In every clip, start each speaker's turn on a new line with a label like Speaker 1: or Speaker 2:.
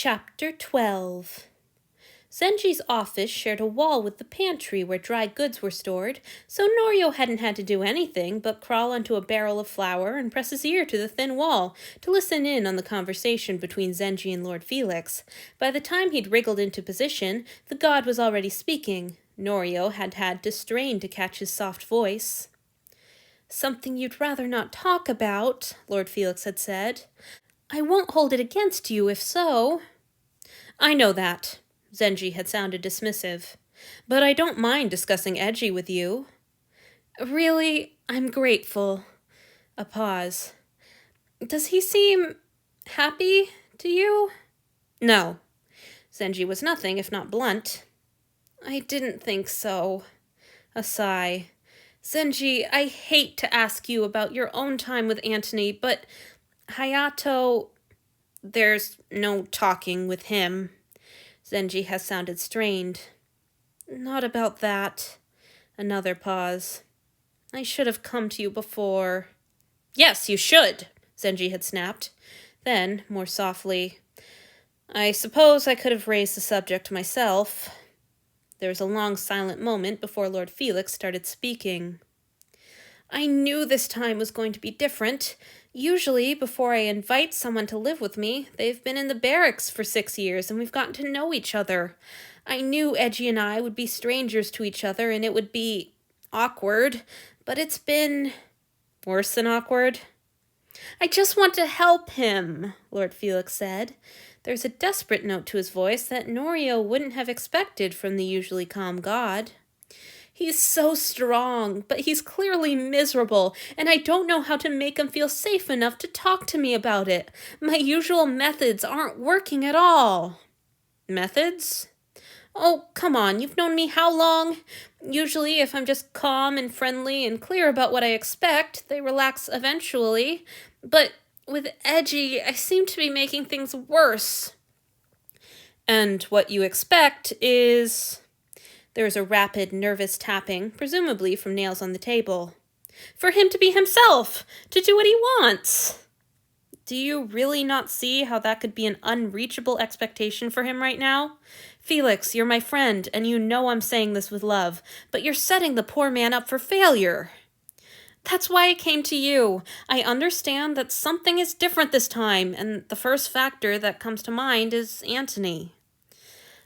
Speaker 1: Chapter 12. Zenji's office shared a wall with the pantry where dry goods were stored, so Norio hadn't had to do anything but crawl onto a barrel of flour and press his ear to the thin wall to listen in on the conversation between Zenji and Lord Felix. By the time he'd wriggled into position, the god was already speaking. Norio had had to strain to catch his soft voice. "Something you'd rather not talk about," Lord Felix had said. "I won't hold it against you if so." "I know that." Zenji had sounded dismissive. "But I don't mind discussing Eiji with you." "Really, I'm grateful." A pause. "Does he seem happy to you?" "No." Zenji was nothing if not blunt. "I didn't think so." A sigh. "Zenji, I hate to ask you about your own time with Antony, but Hayato..." "There's no talking with him." Zenji has sounded strained. "Not about that." Another pause. "I should have come to you before." "Yes, you should," Zenji had snapped. Then, more softly, "I suppose I could have raised the subject myself." There was a long silent moment before Lord Felix started speaking. "I knew this time was going to be different. Usually, before I invite someone to live with me, they've been in the barracks for 6 years and we've gotten to know each other. I knew Eiji and I would be strangers to each other and it would be awkward, but it's been worse than awkward." "I just want to help him," Lord Felix said. There's a desperate note to his voice that Norio wouldn't have expected from the usually calm god. "He's so strong, but he's clearly miserable, and I don't know how to make him feel safe enough to talk to me about it. My usual methods aren't working at all." "Methods?" "Oh, come on, you've known me how long? Usually, if I'm just calm and friendly and clear about what I expect, they relax eventually. But with Eiji, I seem to be making things worse." "And what you expect is..." There was a rapid, nervous tapping, presumably from nails on the table. "For him to be himself! To do what he wants!" "Do you really not see how that could be an unreachable expectation for him right now? Felix, you're my friend, and you know I'm saying this with love, but you're setting the poor man up for failure." "That's why I came to you. I understand that something is different this time, and the first factor that comes to mind is Antony."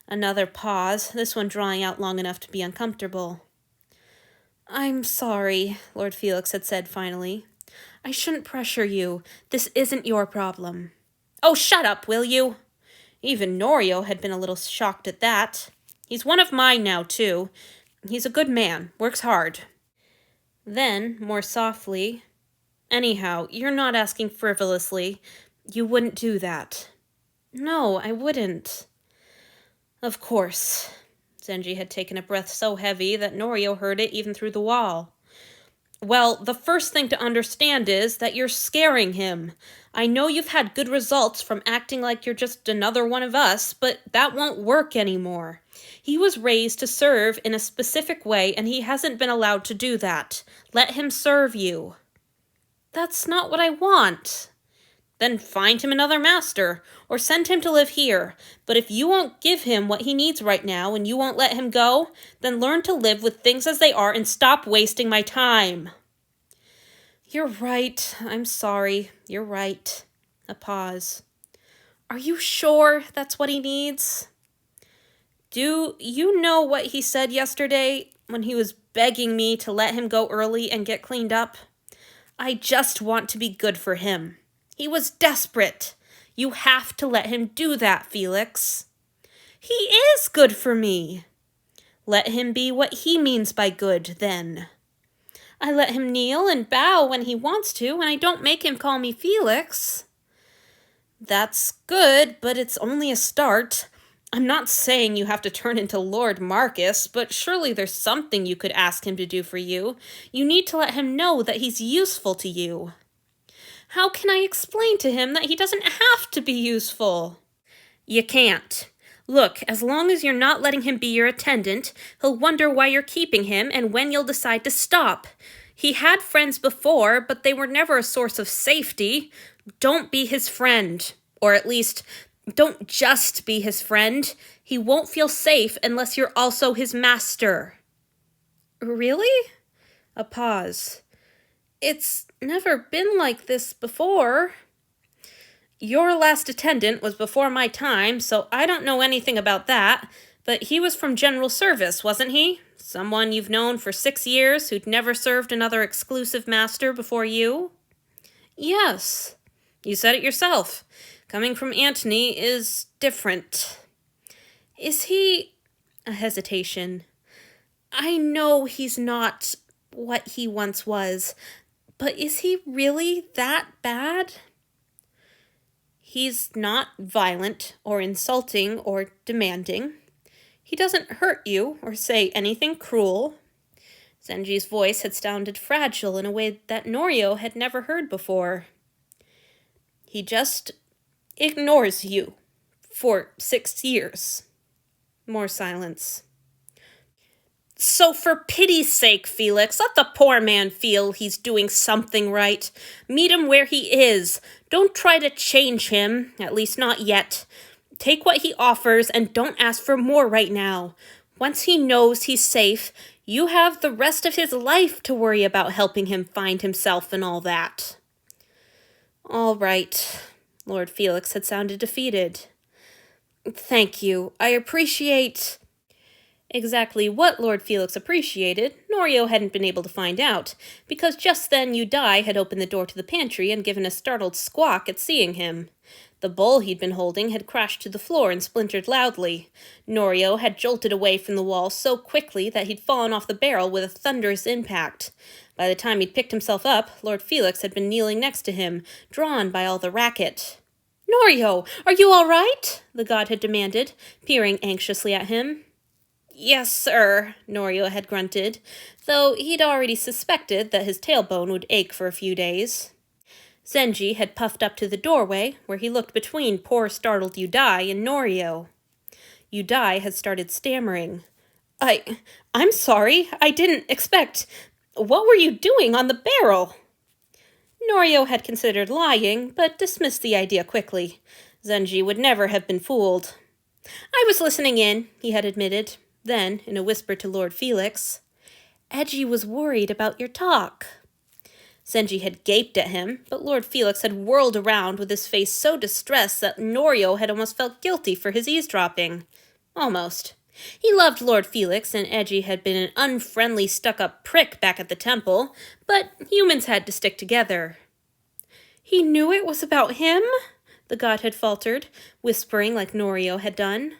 Speaker 1: Another pause, this one drawing out long enough to be uncomfortable. "I'm sorry," Lord Felix had said finally. "I shouldn't pressure you. This isn't your problem." "Oh, shut up, will you?" Even Norio had been a little shocked at that. "He's one of mine now, too. He's a good man, works hard." Then, more softly, "Anyhow, you're not asking frivolously. You wouldn't do that." "No, I wouldn't." "Of course." Zenji had taken a breath so heavy that Norio heard it even through the wall. "Well, the first thing to understand is that you're scaring him. I know you've had good results from acting like you're just another one of us, but that won't work anymore. He was raised to serve in a specific way, and he hasn't been allowed to do that. Let him serve you." "That's not what I want." "Then find him another master, or send him to live here. But if you won't give him what he needs right now and you won't let him go, then learn to live with things as they are and stop wasting my time." "You're right. I'm sorry. You're right." A pause. "Are you sure that's what he needs?" "Do you know what he said yesterday when he was begging me to let him go early and get cleaned up? I just want to be good for him. He was desperate. You have to let him do that, Felix." "He is good for me." "Let him be what he means by good, then." "I let him kneel and bow when he wants to, and I don't make him call me Felix." "That's good, but it's only a start. I'm not saying you have to turn into Lord Marcus, but surely there's something you could ask him to do for you. You need to let him know that he's useful to you." "How can I explain to him that he doesn't have to be useful?" "You can't. Look, as long as you're not letting him be your attendant, he'll wonder why you're keeping him and when you'll decide to stop. He had friends before, but they were never a source of safety. Don't be his friend. Or at least, Don't just be his friend. He won't feel safe unless you're also his master. Really? A pause. It's never been like this before. Your last attendant was before my time, so I don't know anything about that, but he was from General Service, wasn't he? Someone you've known for 6 years who'd never served another exclusive master before you? Yes. You said it yourself. Coming from Antony is different. Is he... A hesitation. I know he's not what he once was, but is he really that bad? He's not violent or insulting or demanding. He doesn't hurt you or say anything cruel. Zenji's voice had sounded fragile in a way that Norio had never heard before. He just ignores you for 6 years. More silence. So for pity's sake, Felix, let the poor man feel he's doing something right. Meet him where he is. Don't try to change him, at least not yet. Take what he offers and don't ask for more right now. Once he knows he's safe, you have the rest of his life to worry about helping him find himself and all that. All right. Lord Felix had sounded defeated. Thank you. I appreciate... Exactly what Lord Felix appreciated, Norio hadn't been able to find out, because just then Yudai had opened the door to the pantry and given a startled squawk at seeing him. The bowl he'd been holding had crashed to the floor and splintered loudly. Norio had jolted away from the wall so quickly that he'd fallen off the barrel with a thunderous impact. By the time he'd picked himself up, Lord Felix had been kneeling next to him, drawn by all the racket. "Norio, are you all right?" the god had demanded, peering anxiously at him. "Yes, sir," Norio had grunted, though he'd already suspected that his tailbone would ache for a few days. Zenji had puffed up to the doorway, where he looked between poor startled Yudai and Norio. Yudai had started stammering. I'm sorry, I didn't expect... What were you doing on the barrel?" Norio had considered lying, but dismissed the idea quickly. Zenji would never have been fooled. "I was listening in," he had admitted. Then, in a whisper to Lord Felix, "Eiji was worried about your talk." Zenji had gaped at him, but Lord Felix had whirled around with his face so distressed that Norio had almost felt guilty for his eavesdropping. Almost. He loved Lord Felix, and Eiji had been an unfriendly, stuck-up prick back at the temple, but humans had to stick together. "He knew it was about him?" the god had faltered, whispering like Norio had done.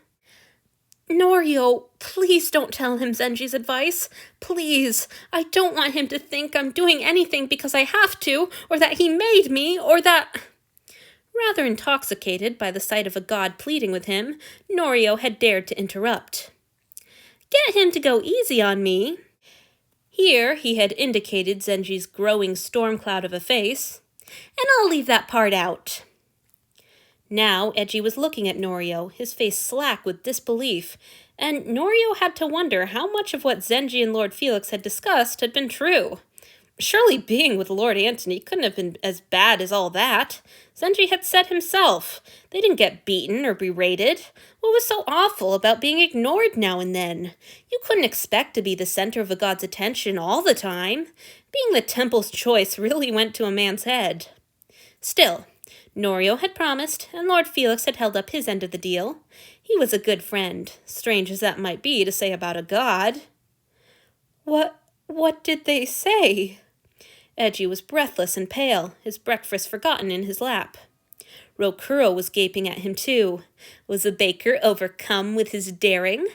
Speaker 1: "Norio, please don't tell him Zenji's advice. Please. I don't want him to think I'm doing anything because I have to, or that he made me, or that..." Rather intoxicated by the sight of a god pleading with him, Norio had dared to interrupt. "Get him to go easy on me." Here he had indicated Zenji's growing storm cloud of a face. "And I'll leave that part out." Now Eiji was looking at Norio, his face slack with disbelief, and Norio had to wonder how much of what Zenji and Lord Felix had discussed had been true. Surely being with Lord Antony couldn't have been as bad as all that. Zenji had said himself. They didn't get beaten or berated. What was so awful about being ignored now and then? You couldn't expect to be the center of a god's attention all the time. Being the temple's choice really went to a man's head. Still, Norio had promised, and Lord Felix had held up his end of the deal. He was a good friend, strange as that might be to say about a god. What did they say?" Eiji was breathless and pale, his breakfast forgotten in his lap. Rokuro was gaping at him too. Was the baker overcome with his daring?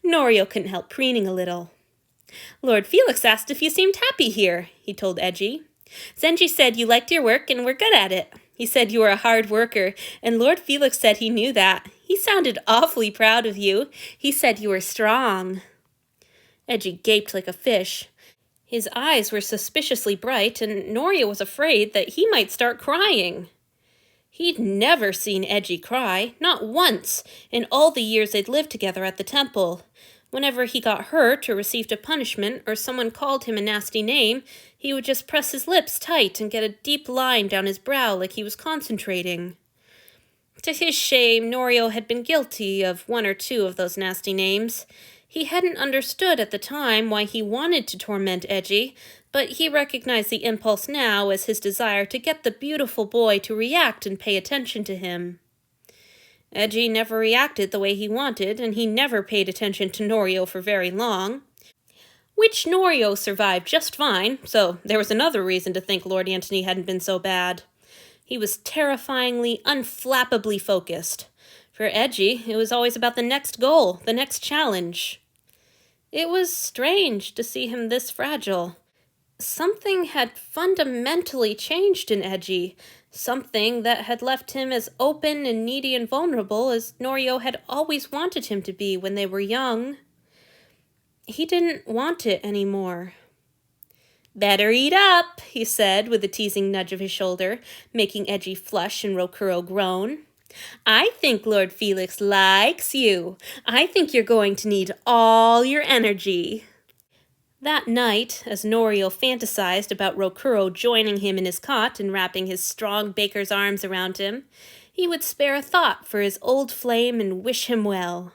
Speaker 1: Norio couldn't help preening a little. "Lord Felix asked if you seemed happy here," he told Eiji. "Zenji said you liked your work and were good at it. He said you were a hard worker, and Lord Felix said he knew that. He sounded awfully proud of you. He said you were strong." Eiji gaped like a fish. His eyes were suspiciously bright, and Norio was afraid that he might start crying. He'd never seen Eiji cry, not once, in all the years they'd lived together at the temple. Whenever he got hurt or received a punishment or someone called him a nasty name, he would just press his lips tight and get a deep line down his brow like he was concentrating. To his shame, Norio had been guilty of one or two of those nasty names. He hadn't understood at the time why he wanted to torment Eiji, but he recognized the impulse now as his desire to get the beautiful boy to react and pay attention to him. Eiji never reacted the way he wanted, and he never paid attention to Norio for very long. Which Norio survived just fine, so there was another reason to think Lord Antony hadn't been so bad. He was terrifyingly, unflappably focused. For Eiji, it was always about the next goal, the next challenge. It was strange to see him this fragile. Something had fundamentally changed in Eiji, something that had left him as open and needy and vulnerable as Norio had always wanted him to be when they were young. He didn't want it anymore. "Better eat up," he said with a teasing nudge of his shoulder, making Eiji flush and Rokuro groan. "I think Lord Felix likes you. I think you're going to need all your energy." That night, as Norio fantasized about Rokuro joining him in his cot and wrapping his strong baker's arms around him, he would spare a thought for his old flame and wish him well.